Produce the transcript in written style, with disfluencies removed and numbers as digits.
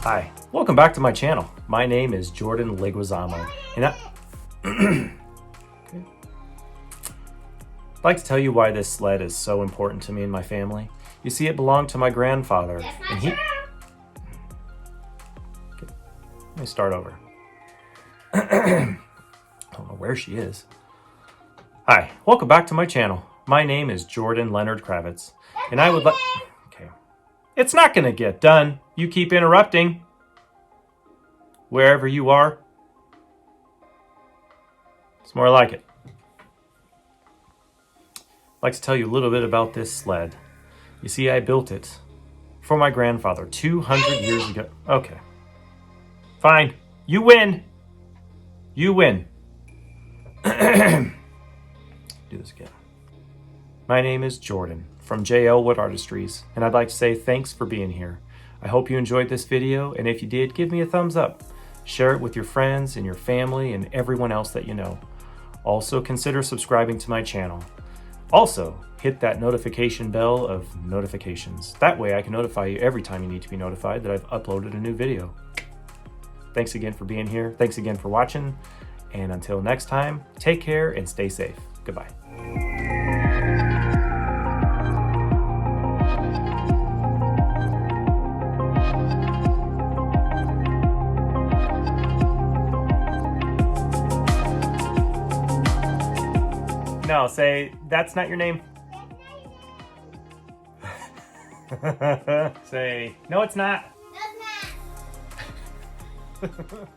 Hi, welcome back to my channel. My name is Jordan Leguizamo, and I'd like to tell you why this sled is so important to me and my family. You see, it belonged to my grandfather, and he... Okay, let me start over. I don't know where she is. Hi, welcome back to my channel. My name is Jordan Leonard Kravitz, and I would like... Okay. It's not gonna get done. You keep interrupting. Wherever you are. It's more like it. I'd like to tell you a little bit about this sled. You see, I built it for my grandfather 200 years ago. Okay. Fine. You win. You win. Do this again. My name is Jordan from JL Wood Artistries, and I'd like to say thanks for being here. I hope you enjoyed this video, and if you did, give me a thumbs up. Share it with your friends and your family and everyone else that you know. Also, consider subscribing to my channel. Also, hit that notification bell of notifications. That way I can notify you every time you need to be notified that I've uploaded a new video. Thanks again for being here. Thanks again for watching. And until next time, take care and stay safe. Goodbye. No, say, that's not your name. Say, no, it's not. No, it's not.